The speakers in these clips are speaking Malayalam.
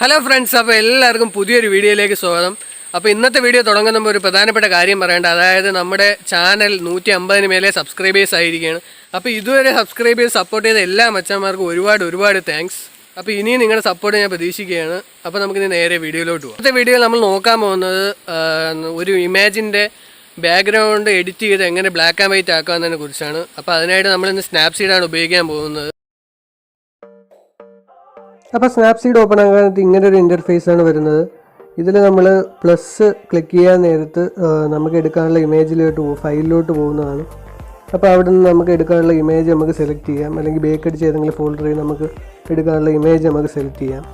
ഹലോ ഫ്രണ്ട്സ്, അപ്പോൾ എല്ലാവർക്കും പുതിയൊരു വീഡിയോയിലേക്ക് സ്വാഗതം. അപ്പോൾ ഇന്നത്തെ വീഡിയോ തുടങ്ങുമ്പോൾ ഒരു പ്രധാനപ്പെട്ട കാര്യം പറയേണ്ട, അതായത് നമ്മുടെ ചാനൽ 150 മേലെ സബ്സ്ക്രൈബേഴ്സ് ആയിരിക്കുകയാണ്. അപ്പോൾ ഇതുവരെ സബ്സ്ക്രൈബേഴ്സ് സപ്പോർട്ട് ചെയ്ത എല്ലാ മച്ചന്മാർക്കും ഒരുപാട് താങ്ക്സ്. അപ്പോൾ ഇനിയും നിങ്ങളുടെ സപ്പോർട്ട് ഞാൻ പ്രതീക്ഷിക്കുകയാണ്. അപ്പോൾ നമുക്കിനി നേരെ വീഡിയോയിലോട്ട് പോകാം. ഇന്നത്തെ വീഡിയോയിൽ നമ്മൾ നോക്കാൻ പോകുന്നത് ഒരു ഇമേജിൻ്റെ ബാക്ക്ഗ്രൗണ്ട് എഡിറ്റ് ചെയ്ത് എങ്ങനെ ബ്ലാക്ക് ആൻഡ് വൈറ്റ് ആക്കാമെന്നതിനെ കുറിച്ചാണ്. അപ്പോൾ അതിനായിട്ട് നമ്മളിന്ന് സ്നാപ്സീഡാണ് ഉപയോഗിക്കാൻ പോകുന്നത്. അപ്പോൾ സ്നാപ്സീഡ് ഓപ്പൺ ആകാനായിട്ട് ഇങ്ങനെ ഒരു ഇൻ്റർഫേസ് ആണ് വരുന്നത്. ഇതിൽ നമ്മൾ പ്ലസ് ക്ലിക്ക് ചെയ്യാൻ നേരത്ത് നമുക്ക് എടുക്കാനുള്ള ഇമേജിലോട്ട് ഫയലിലോട്ട് പോകുന്നതാണ്. അപ്പോൾ അവിടെ നിന്ന് നമുക്ക് എടുക്കാനുള്ള ഇമേജ് നമുക്ക് സെലക്ട് ചെയ്യാം, അല്ലെങ്കിൽ ബേക്ക് അടിച്ച് ഏതെങ്കിലും ഫോൾഡറിൽ നമുക്ക് എടുക്കാനുള്ള ഇമേജ് നമുക്ക് സെലക്ട് ചെയ്യാം.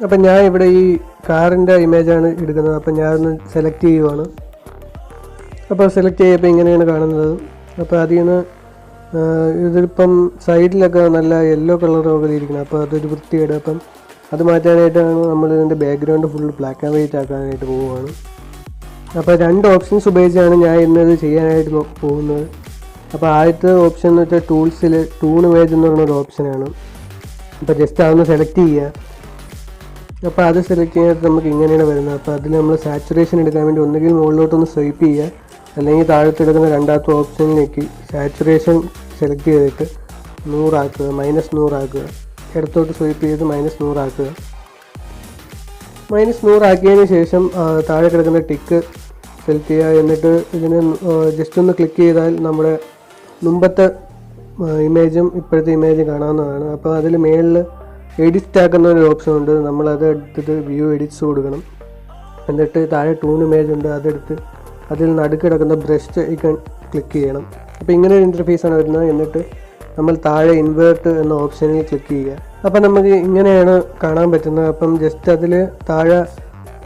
അപ്പം ഞാൻ ഇവിടെ ഈ കാറിൻ്റെ ഇമേജാണ് എടുക്കുന്നത്. അപ്പം ഞാനൊന്ന് സെലക്ട് ചെയ്യുവാണ്. അപ്പോൾ സെലക്ട് ചെയ്യുമ്പോൾ ഇങ്ങനെയാണ് കാണുന്നത്. അപ്പോൾ അതിൽ നിന്ന് ഇതിപ്പം സൈഡിലൊക്കെ നല്ല യെല്ലോ കളറൊക്കെ ഇരിക്കണം. അപ്പോൾ അതൊരു വൃത്തികേട്. അപ്പം അത് മാറ്റാനായിട്ടാണ് നമ്മൾ ഇതിൻ്റെ background full black and white ആക്കാനായിട്ട് പോവുകയാണ്. അപ്പോൾ 2 ഓപ്ഷൻസ് ഉപയോഗിച്ചാണ് ഞാൻ ഇന്നത് ചെയ്യാനായിട്ട് പോകുന്നത്. അപ്പോൾ ആദ്യത്തെ ഓപ്ഷൻ എന്ന് വെച്ചാൽ ടൂൾസിൽ ടൂൺ ഇമേജ് എന്ന് പറഞ്ഞൊരു ഓപ്ഷനാണ്. അപ്പോൾ ജസ്റ്റ് അതൊന്ന് സെലക്ട് ചെയ്യുക. അപ്പോൾ അത് സെലക്ട് ചെയ്യാനായിട്ട് നമുക്ക് ഇങ്ങനെയാണ് വരുന്നത്. അപ്പോൾ അതിൽ നമ്മൾ സാച്ചുറേഷൻ എടുക്കാൻ വേണ്ടി ഒന്നുകിൽ മുകളിലോട്ടൊന്ന് സ്വൈപ്പ് ചെയ്യുക, അല്ലെങ്കിൽ താഴത്തെടുക്കുന്ന രണ്ടാമത്തെ ഓപ്ഷനിലേക്ക് സാച്ചുറേഷൻ സെലക്ട് ചെയ്തിട്ട് 100 ആക്കുക, -100 ആക്കുക. ഇടത്തോട്ട് സ്വൈപ്പ് ചെയ്ത് -100 ആക്കുക. -100 ആക്കിയതിന് ശേഷം താഴെ കിടക്കുന്ന ടിക്ക് സെലക്ട് ചെയ്യുക. എന്നിട്ട് ഇതിന് ജസ്റ്റ് ഒന്ന് ക്ലിക്ക് ചെയ്താൽ നമ്മുടെ മുമ്പത്തെ ഇമേജും ഇപ്പോഴത്തെ ഇമേജും കാണാവുന്നതാണ്. അപ്പോൾ അതിൽ മേളിൽ എഡിറ്റ് ആക്കുന്ന ഒരു ഓപ്ഷൻ ഉണ്ട്. നമ്മളത് എടുത്തിട്ട് വ്യൂ എഡിറ്റ്സ് കൊടുക്കണം. എന്നിട്ട് താഴെ ടൂൺ ഇമേജ് ഉണ്ട്, അതെടുത്ത് അതിൽ നടുക്ക് കിടക്കുന്ന ബ്രഷ് ഐക്കൺ ക്ലിക്ക് ചെയ്യണം. അപ്പോൾ ഇങ്ങനെ ഒരു ഇൻ്റർഫേസാണ് വരുന്നത്. എന്നിട്ട് നമ്മൾ താഴെ ഇൻവേർട്ട് എന്ന ഓപ്ഷനിൽ ക്ലിക്ക് ചെയ്യുക. അപ്പം നമുക്ക് ഇങ്ങനെയാണ് കാണാൻ പറ്റുന്നത്. അപ്പം ജസ്റ്റ് അതിൽ താഴെ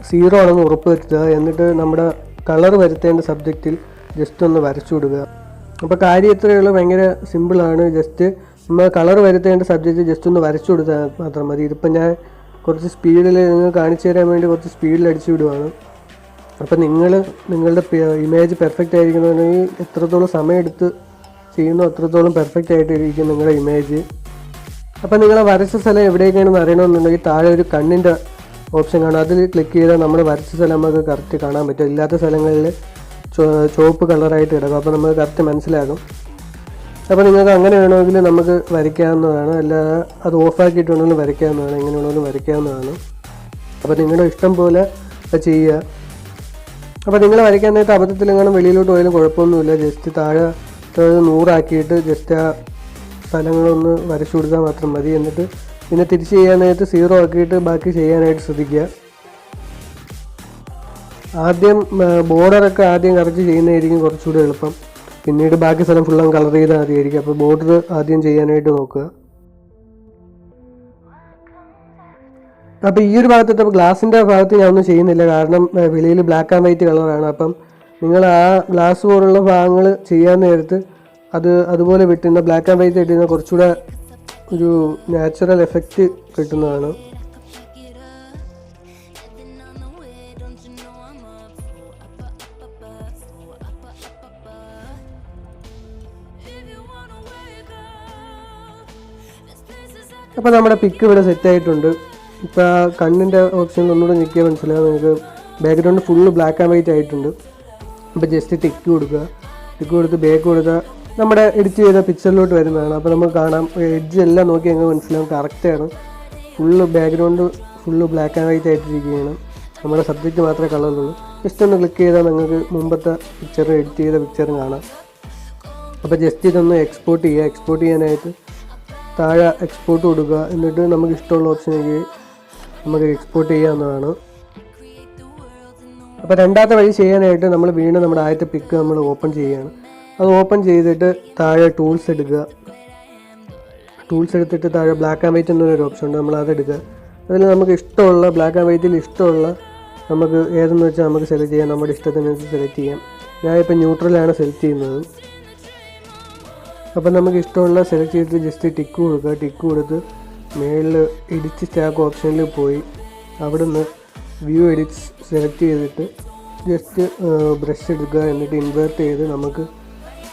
0 ആണെന്ന് ഉറപ്പ് വരുത്തുക. എന്നിട്ട് നമ്മുടെ കളർ വരുത്തേണ്ട സബ്ജക്റ്റിൽ ജസ്റ്റ് ഒന്ന് വരച്ചു കൊടുക്കുക. അപ്പോൾ കാര്യം ഇത്രയുള്ള ഭയങ്കര സിമ്പിളാണ്. ജസ്റ്റ് നമ്മൾ കളർ വരുത്തേണ്ട സബ്ജക്റ്റ് ജസ്റ്റ് ഒന്ന് വരച്ചു കൊടുത്താൽ മാത്രം മതി. ഇതിപ്പോൾ ഞാൻ കുറച്ച് സ്പീഡിൽ നിങ്ങൾ കാണിച്ചു തരാൻ വേണ്ടി കുറച്ച് സ്പീഡിൽ അടിച്ചു വിടുവാണ്. അപ്പോൾ നിങ്ങളുടെ ഇമേജ് പെർഫെക്റ്റ് ആയിരിക്കണമെങ്കിൽ എത്രത്തോളം സമയം എടുത്ത് ചെയ്യുന്നോ അത്രത്തോളം പെർഫെക്റ്റ് ആയിട്ടിരിക്കും നിങ്ങളുടെ ഇമേജ്. അപ്പോൾ നിങ്ങൾ വരച്ച സ്ഥലം എവിടേക്കാണെന്ന് അറിയണമെന്നുണ്ടെങ്കിൽ താഴെ ഒരു കണ്ണിൻ്റെ ഓപ്ഷൻ കാണും. അതിൽ ക്ലിക്ക് ചെയ്താൽ നമ്മൾ വരച്ച സ്ഥലം നമുക്ക് കറക്റ്റ് കാണാൻ പറ്റും. ഇല്ലാത്ത സ്ഥലങ്ങളിൽ ചുവപ്പ് കളറായിട്ട് കിടക്കും. അപ്പോൾ നമുക്ക് കറക്റ്റ് മനസ്സിലാകും. അപ്പോൾ നിങ്ങൾക്ക് അങ്ങനെ വേണമെങ്കിൽ നമുക്ക് വരയ്ക്കാവുന്നതാണ്, അല്ലാതെ അത് ഓഫാക്കിയിട്ടുണ്ടെങ്കിലും വരയ്ക്കാവുന്നതാണ്, എങ്ങനെ വേണമെങ്കിലും വരയ്ക്കാവുന്നതാണ്. അപ്പോൾ നിങ്ങളുടെ ഇഷ്ടം പോലെ ചെയ്യുക. അപ്പോൾ നിങ്ങൾ വരയ്ക്കാൻ നേരത്തെ അബദ്ധത്തിലെങ്ങാനും വെളിയിലോട്ട് പോയാലും കുഴപ്പമൊന്നുമില്ല. ജസ്റ്റ് താഴെ 100 ആക്കിയിട്ട് ജസ്റ്റ് ആ സ്ഥലങ്ങളൊന്ന് വരച്ചു കൊടുത്താൽ മാത്രം മതി. എന്നിട്ട് പിന്നെ തിരിച്ച് ചെയ്യാൻ നേരത്ത് 0 ആക്കിയിട്ട് ബാക്കി ചെയ്യാനായിട്ട് ശ്രദ്ധിക്കുക. ആദ്യം ബോർഡറൊക്കെ ആദ്യം കറക്റ്റ് ചെയ്യുന്നതായിരിക്കും കുറച്ചുകൂടി എളുപ്പം. പിന്നീട് ബാക്കി സ്ഥലം ഫുള്ളും കളർ ചെയ്താൽ മതിയായിരിക്കും. അപ്പോൾ ബോർഡർ ആദ്യം ചെയ്യാനായിട്ട് നോക്കുക. അപ്പോൾ ഈ ഒരു ഭാഗത്തെ ഗ്ലാസിൻ്റെ ഭാഗത്ത് ഞാൻ ഒന്നും ചെയ്യുന്നില്ല, കാരണം വെളിയിൽ ബ്ലാക്ക് ആൻഡ് വൈറ്റ് കളറാണ്. അപ്പം നിങ്ങൾ ആ ഗ്ലാസ് പോലുള്ള ഭാഗങ്ങൾ ചെയ്യാൻ നേരത്ത് അതുപോലെ വിട്ടുന്ന ബ്ലാക്ക് ആൻഡ് വൈറ്റ് ഇട്ടുന്ന കുറച്ചുകൂടെ ഒരു നാച്ചുറൽ എഫക്റ്റ് കിട്ടുന്നതാണ്. അപ്പോൾ നമ്മുടെ പിക്ക് ഇവിടെ സെറ്റായിട്ടുണ്ട്. ഇപ്പോൾ ആ കണ്ണിൻ്റെ ഓപ്ഷനിൽ ഒന്നുകൂടെ ഞെക്കിയാൽ മനസ്സിലാവും നിങ്ങൾക്ക് background full black and white ആയിട്ടുണ്ട്. അപ്പോൾ ജസ്റ്റ് ടിക്ക് കൊടുക്കുക. ടിക്ക് കൊടുത്ത് ബാക്ക് കൊടുത്താൽ നമ്മുടെ എഡിറ്റ് ചെയ്ത പിക്ചറിലോട്ട് വരുന്നതാണ്. അപ്പോൾ നമുക്ക് കാണാം എഡ്ജ് എല്ലാം നോക്കി ഞങ്ങൾ മനസ്സിലാവും കറക്റ്റാണ്. Full background full black and white ആയിട്ടിരിക്കുകയാണ്. നമ്മുടെ സബ്ജക്റ്റ് മാത്രമേ കളറുള്ളൂ. ജസ്റ്റ് ഒന്ന് ക്ലിക്ക് ചെയ്താൽ നിങ്ങൾക്ക് മുമ്പത്തെ പിക്ചർ എഡിറ്റ് ചെയ്ത പിക്ചറും കാണാം. അപ്പോൾ ജസ്റ്റ് ഇതൊന്ന് എക്സ്പോർട്ട് ചെയ്യുക. എക്സ്പോർട്ട് ചെയ്യാനായിട്ട് താഴെ എക്സ്പോർട്ട് കൊടുക്കുക. എന്നിട്ട് നമുക്ക് ഇഷ്ടമുള്ള ഓപ്ഷനിലേക്ക് നമുക്ക് എക്സ്പോർട്ട് ചെയ്യാവുന്നതാണ്. അപ്പോൾ രണ്ടാമത്തെ വഴി ചെയ്യാനായിട്ട് നമ്മൾ വീണ്ടും നമ്മുടെ ആദ്യത്തെ പിക്ക് നമ്മൾ ഓപ്പൺ ചെയ്യുകയാണ്. അത് ഓപ്പൺ ചെയ്തിട്ട് താഴെ ടൂൾസ് എടുക്കുക. ടൂൾസ് എടുത്തിട്ട് താഴെ ബ്ലാക്ക് ആൻഡ് വൈറ്റ് എന്നൊരു ഓപ്ഷൻ ഉണ്ട്, നമ്മൾ അതെടുക്കുക. അതിൽ നമുക്ക് ഇഷ്ടമുള്ള ബ്ലാക്ക് ആൻഡ് വൈറ്റിൽ ഇഷ്ടമുള്ള നമുക്ക് ഏതെന്ന് വെച്ചാൽ നമുക്ക് സെലക്ട് ചെയ്യാം. നമ്മുടെ ഇഷ്ടത്തിനനുസരിച്ച് സെലക്ട് ചെയ്യാം. ഞാനിപ്പോൾ ന്യൂട്രലാണ് സെലക്ട് ചെയ്യുന്നത്. അപ്പം നമുക്ക് ഇഷ്ടമുള്ള സെലക്ട് ചെയ്തിട്ട് ജസ്റ്റ് ടിക്ക് കൊടുക്കുക. ടിക്ക് കൊടുത്ത് മേളിൽ എഡിറ്റ് സ്റ്റാക്ക് ഓപ്ഷനിൽ പോയി അവിടെ നിന്ന് വ്യൂ എഡിറ്റ്സ് സെലക്ട് ചെയ്തിട്ട് ജസ്റ്റ് ബ്രഷ് എടുക്കുക. എന്നിട്ട് ഇൻവേർട്ട് ചെയ്ത് നമുക്ക്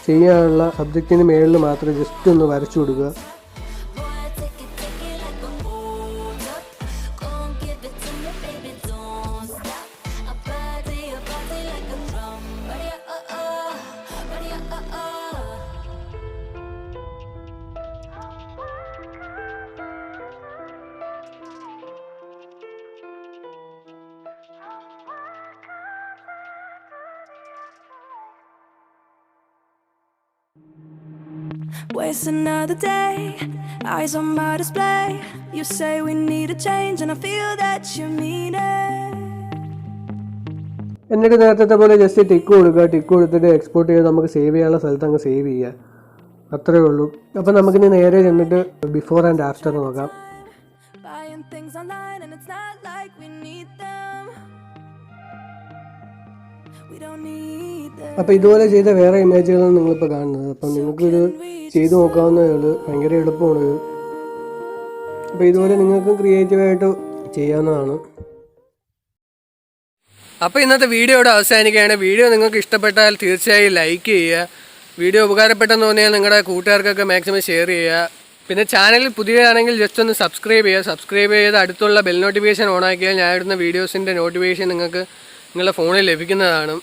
ചെയ്യാനുള്ള സബ്ജക്റ്റിന് മേളിൽ മാത്രം ജസ്റ്റ് ഒന്ന് വരച്ചു കൊടുക്കുക. waste another day. Eyes on my display. You say we need a change, and I feel that you mean it. എന്നിട്ട് നേരത്തെ പോലെ ജസ്റ്റ് ടിക്ക് കൊടുക്കുക. ടിക്ക് കൊടുത്തിട്ട് എക്സ്പോർട്ട് ചെയ്ത് നമുക്ക് സേവ് ചെയ്യാനുള്ള സ്ഥലത്ത് അങ്ങ് സേവ് ചെയ്യുക. അത്രയേ ഉള്ളൂ. അപ്പോൾ നമുക്കിനി നേരെ ചെന്നിട്ട് ബിഫോർ ആൻഡ് ആഫ്റ്റർ നോക്കാം. അപ്പോൾ ഇതുപോലെ ചെയ്ത വേറെ ഇമേജുകളാണ് നിങ്ങളിപ്പോൾ കാണുന്നത്. അപ്പം നിങ്ങൾക്കിത് ചെയ്ത് നോക്കാവുന്നതേ ഉള്ളൂ. ഭയങ്കര എളുപ്പമാണ് ഇത്. അപ്പോൾ ഇതുപോലെ നിങ്ങൾക്ക് ക്രിയേറ്റീവായിട്ട് ചെയ്യാവുന്നതാണ്. അപ്പോൾ ഇന്നത്തെ വീഡിയോ ഇവിടെ അവസാനിക്കുകയാണ്. വീഡിയോ നിങ്ങൾക്ക് ഇഷ്ടപ്പെട്ടാൽ തീർച്ചയായും ലൈക്ക് ചെയ്യുക. വീഡിയോ ഉപകാരപ്പെട്ടെന്ന് തോന്നിയാൽ നിങ്ങളുടെ കൂട്ടുകാർക്കൊക്കെ മാക്സിമം ഷെയർ ചെയ്യുക. പിന്നെ ചാനൽ പുതിയതാണെങ്കിൽ ജസ്റ്റ് ഒന്ന് സബ്സ്ക്രൈബ് ചെയ്യുക. സബ്സ്ക്രൈബ് ചെയ്ത് അടുത്തുള്ള ബെൽ നോട്ടിഫിക്കേഷൻ ഓൺ ആക്കിയാൽ ഞാൻ ഇടുന്ന വീഡിയോസിൻ്റെ നോട്ടിഫിക്കേഷൻ നിങ്ങൾക്ക് നിങ്ങളുടെ ഫോണിൽ ലഭിക്കുന്നതാണ്.